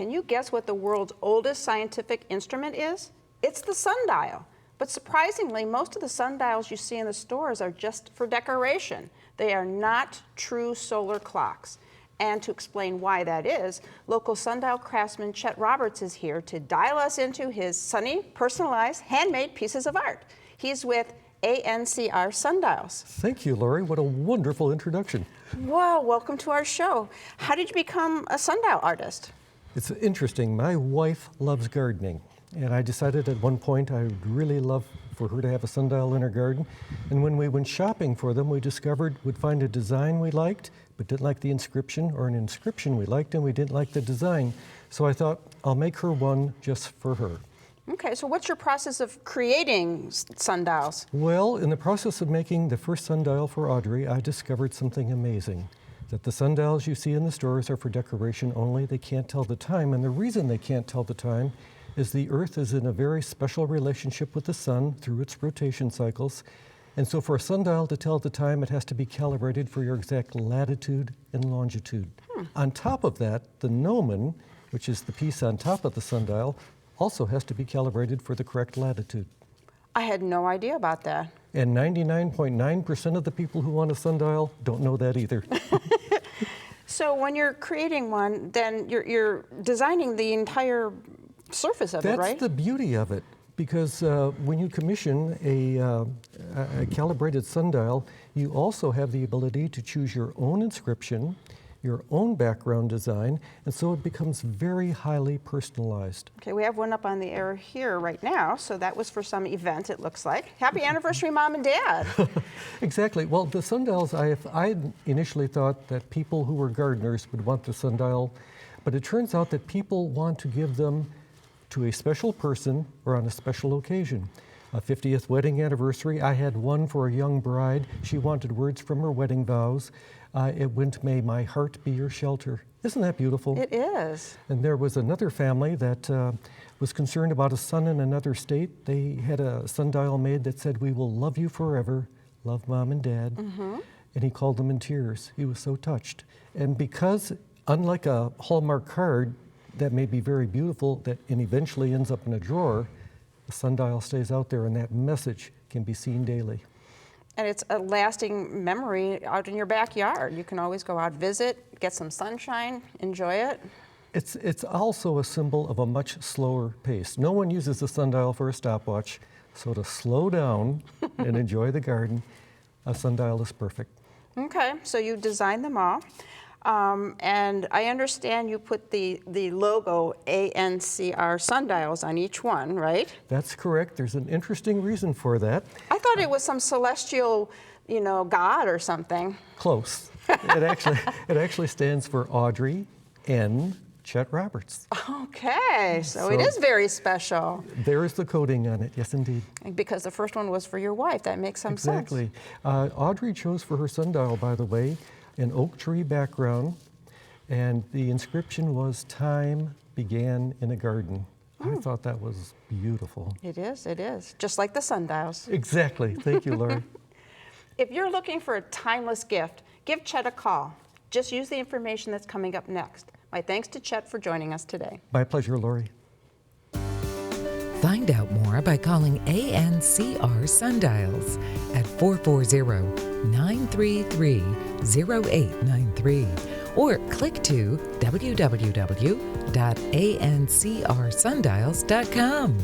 can you guess what the world's oldest scientific instrument is? It's the sundial. But surprisingly, most of the sundials you see in the stores are just for decoration. They are not true solar clocks. And to explain why that is, local sundial craftsman Chet Roberts is here to dial us into his sunny, personalized, handmade pieces of art. He's with ANCR Sundials. Thank you, Lori. What a wonderful introduction. Well, welcome to our show. How did you become a sundial artist? It's interesting. My wife loves gardening, and I decided at one point I would really love for her to have a sundial in her garden. And when we went shopping for them, we discovered we'd find a design we liked, but didn't like the inscription, or an inscription we liked and we didn't like the design. So I thought, I'll make her one just for her. Okay, so what's your process of creating sundials? Well, in the process of making the first sundial for Audrey, I discovered something amazing. That the sundials you see in the stores are for decoration only. They can't tell the time, and the reason they can't tell the time is the Earth is in a very special relationship with the sun through its rotation cycles. And so for a sundial to tell the time, it has to be calibrated for your exact latitude and longitude. On top of that, the gnomon, which is the piece on top of the sundial, also has to be calibrated for the correct latitude. I had no idea about that. And 99.9% of the people who want a sundial don't know that either. So when you're creating one, then you're designing the entire surface of it, right? That's the beauty of it, because when you commission a calibrated sundial, you also have the ability to choose your own inscription, your own background design, and so it becomes very highly personalized. Okay, we have one up on the air here right now, so that was for some event, it looks like. Happy anniversary, Mom and Dad. Exactly. Well, the sundials, I initially thought that people who were gardeners would want the sundial, but it turns out that people want to give them to a special person or on a special occasion. A 50th wedding anniversary, I had one for a young bride. She wanted words from her wedding vows. It went, "May my heart be your shelter." Isn't that beautiful? It is. And there was another family that was concerned about a son in another state. They had a sundial made that said, "We will love you forever, love Mom and Dad." And he called them in tears. He was so touched. And because, unlike a Hallmark card that may be very beautiful and eventually ends up in a drawer, the sundial stays out there and that message can be seen daily. And it's a lasting memory out in your backyard. You can always go out, visit, get some sunshine, enjoy it. It's also a symbol of a much slower pace. No one uses a sundial for a stopwatch, so to slow down and enjoy the garden, a sundial is perfect. Okay, so you designed them all. And I understand you put the logo ANCR Sundials on each one, right? That's correct. There's an interesting reason for that. I thought it was some celestial, god or something. Close. It actually stands for Audrey N. Chet Roberts. Okay, so it is very special. There is the coding on it, yes indeed. Because the first one was for your wife, that makes some sense. Exactly. Audrey chose for her sundial, by the way, an oak tree background, and the inscription was, "Time began in a garden." I thought that was beautiful. It is, just like the sundials. Exactly. Thank you, Lori. If you're looking for a timeless gift, give Chet a call. Just use the information that's coming up next. My thanks to Chet for joining us today. My pleasure, Lori. Find out more by calling ANCR Sundials at 440-933-0893 or click to www.ancrsundials.com.